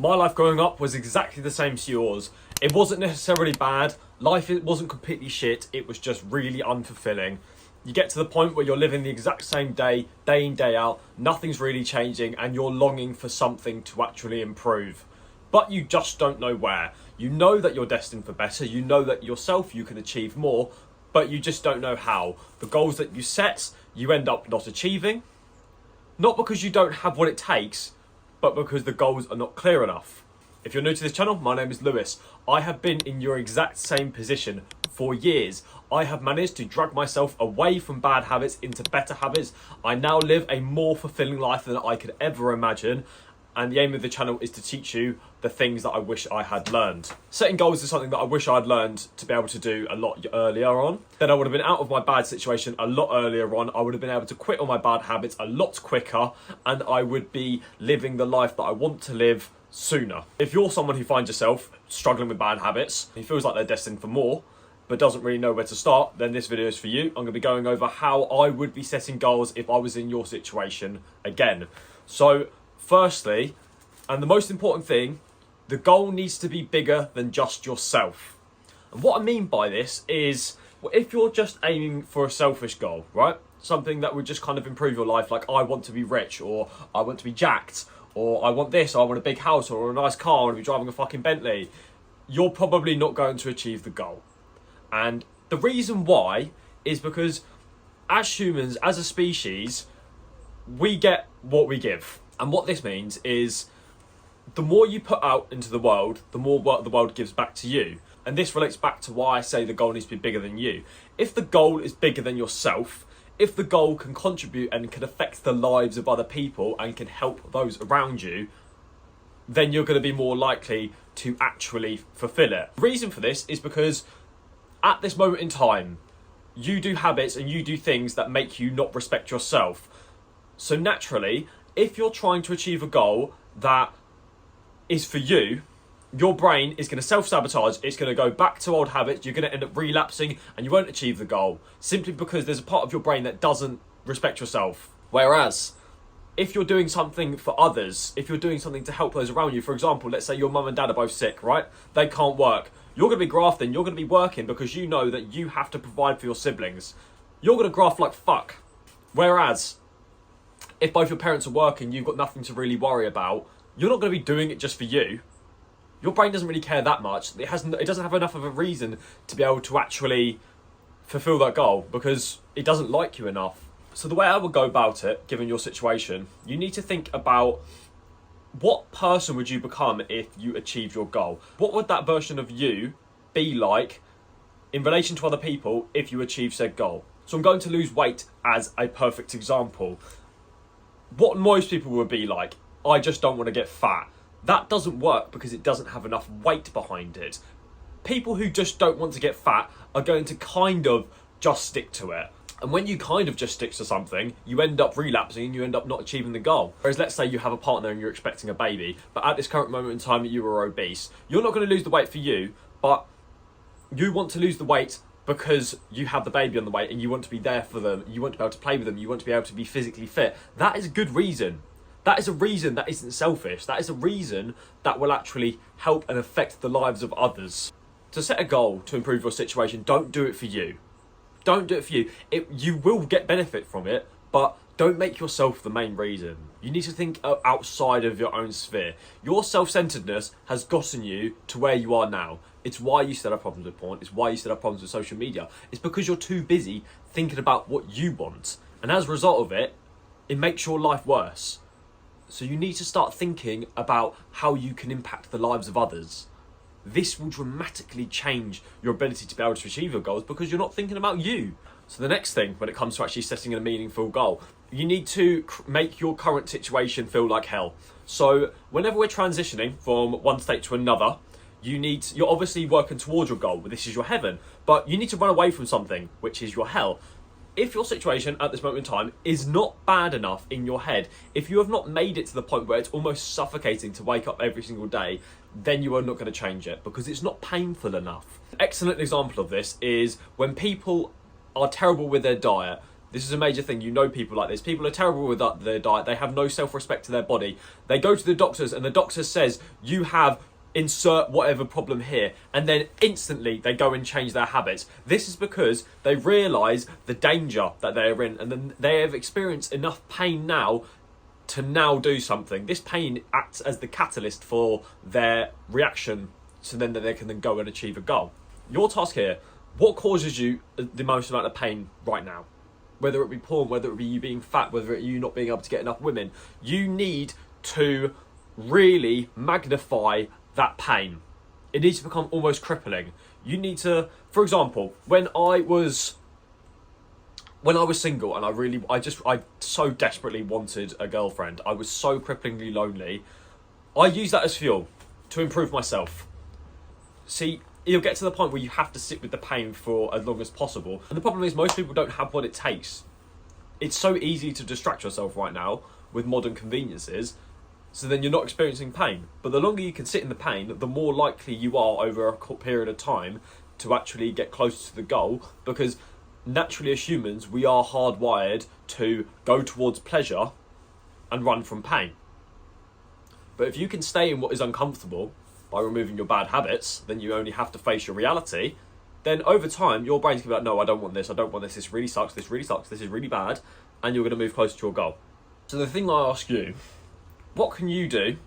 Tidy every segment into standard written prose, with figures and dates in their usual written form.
My life growing up was exactly the same as yours. It wasn't necessarily bad. Life wasn't completely shit. It was just really unfulfilling. You get to the point where you're living the exact same day in, day out. Nothing's really changing and you're longing for something to actually improve. But you just don't know where. You know that you're destined for better. You know that yourself you can achieve more, but you just don't know how. The goals that you set, you end up not achieving. Not because you don't have what it takes, but because the goals are not clear enough. If you're new to this channel, my name is Lewis. I have been in your exact same position for years. I have managed to drag myself away from bad habits into better habits. I now live a more fulfilling life than I could ever imagine. And the aim of the channel is to teach you the things that I wish I had learned. Setting goals is something that I wish I'd learned to be able to do a lot earlier on. Then I would have been out of my bad situation a lot earlier on. I would have been able to quit all my bad habits a lot quicker, and I would be living the life that I want to live sooner. If you're someone who finds yourself struggling with bad habits, who feels like they're destined for more, but doesn't really know where to start, then this video is for you. I'm going to be going over how I would be setting goals if I was in your situation again. So, firstly, and the most important thing, the goal needs to be bigger than just yourself. And what I mean by this is, well, if you're just aiming for a selfish goal, right? Something that would just kind of improve your life, like I want to be rich, or I want to be jacked, or I want this, or I want a big house, or a nice car, I want to be driving a fucking Bentley, you're probably not going to achieve the goal. And the reason why is because as humans, as a species, we get what we give. And what this means is the more you put out into the world, the more what the world gives back to you. And this relates back to why I say the goal needs to be bigger than you. If the goal is bigger than yourself, if the goal can contribute and can affect the lives of other people and can help those around you, then you're going to be more likely to actually fulfill it. The reason for this is because at this moment in time, you do habits and you do things that make you not respect yourself. So naturally, if you're trying to achieve a goal that is for you, your brain is going to self-sabotage. It's going to go back to old habits. You're going to end up relapsing and you won't achieve the goal simply because there's a part of your brain that doesn't respect yourself. Whereas if you're doing something for others, if you're doing something to help those around you, for example, let's say your mum and dad are both sick, right? They can't work. You're going to be grafting. You're going to be working because you know that you have to provide for your siblings. You're going to graft like fuck. Whereas if both your parents are working, you've got nothing to really worry about. You're not going to be doing it just for you. Your brain doesn't really care that much. It doesn't have enough of a reason to be able to actually fulfill that goal because it doesn't like you enough. So the way I would go about it, given your situation, you need to think about what person would you become if you achieved your goal? What would that version of you be like in relation to other people if you achieve said goal? So I'm going to lose weight as a perfect example. What most people would be like, I just don't want to get fat. That doesn't work because it doesn't have enough weight behind it. People who just don't want to get fat are going to kind of just stick to it. And when you kind of just stick to something, you end up relapsing and you end up not achieving the goal. Whereas let's say you have a partner and you're expecting a baby, but at this current moment in time you are obese. You're not going to lose the weight for you, but you want to lose the weight because you have the baby on the way and you want to be there for them. You want to be able to play with them. You want to be able to be physically fit. That is a good reason. That is a reason that isn't selfish. That is a reason that will actually help and affect the lives of others. To set a goal to improve your situation, don't do it for you. Don't do it for you. You will get benefit from it, but don't make yourself the main reason. You need to think outside of your own sphere. Your self-centeredness has gotten you to where you are now. It's why you still have problems with porn. It's why you still have problems with social media. It's because you're too busy thinking about what you want. And as a result of it, it makes your life worse. So you need to start thinking about how you can impact the lives of others. This will dramatically change your ability to be able to achieve your goals because you're not thinking about you. So the next thing when it comes to actually setting a meaningful goal, you need to make your current situation feel like hell. So whenever we're transitioning from one state to another, you're obviously working towards your goal, this is your heaven, but you need to run away from something, which is your hell. If your situation at this moment in time is not bad enough in your head, if you have not made it to the point where it's almost suffocating to wake up every single day, then you are not going to change it because it's not painful enough. An excellent example of this is when people are terrible with their diet. This is a major thing. You know people like this. People are terrible with their diet. They have no self-respect to their body. They go to the doctors and the doctor says, you have insert whatever problem here, and then instantly they go and change their habits. This is because they realise the danger that they're in, and then they have experienced enough pain now to now do something. This pain acts as the catalyst for their reaction, so then that they can then go and achieve a goal. Your task here, what causes you the most amount of pain right now? Whether it be porn, whether it be you being fat, whether it be you not being able to get enough women, you need to really magnify that pain. It needs to become almost crippling. You need to, for example, when I was single and I so desperately wanted a girlfriend, I was so cripplingly lonely, I used that as fuel to improve myself. See, you'll get to the point where you have to sit with the pain for as long as possible. And the problem is most people don't have what it takes. It's so easy to distract yourself right now with modern conveniences, so then you're not experiencing pain. But the longer you can sit in the pain, the more likely you are over a period of time to actually get closer to the goal, because naturally as humans, we are hardwired to go towards pleasure and run from pain. But if you can stay in what is uncomfortable by removing your bad habits, then you only have to face your reality. Then over time, your brain's going to be like, no, I don't want this, this really sucks, this is really bad, and you're going to move closer to your goal. So the thing I ask you, what can you do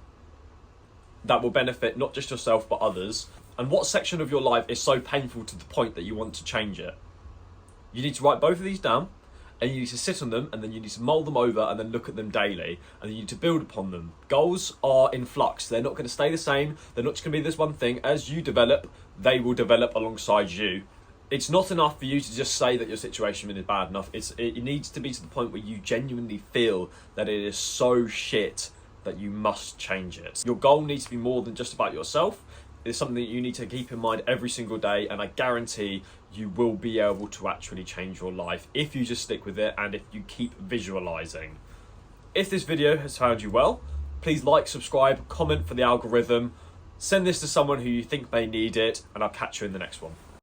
that will benefit not just yourself but others? And what section of your life is so painful to the point that you want to change it? You need to write both of these down, and you need to sit on them, and then you need to mull them over and then look at them daily, and you need to build upon them. Goals are in flux. They're not going to stay the same. They're not just going to be this one thing. As you develop, they will develop alongside you. It's not enough for you to just say that your situation is bad enough. It needs to be to the point where you genuinely feel that it is so shit that you must change it. Your goal needs to be more than just about yourself. It's something that you need to keep in mind every single day, and I guarantee you will be able to actually change your life if you just stick with it and if you keep visualizing. If this video has found you well, please like, subscribe, comment for the algorithm, send this to someone who you think may need it, and I'll catch you in the next one.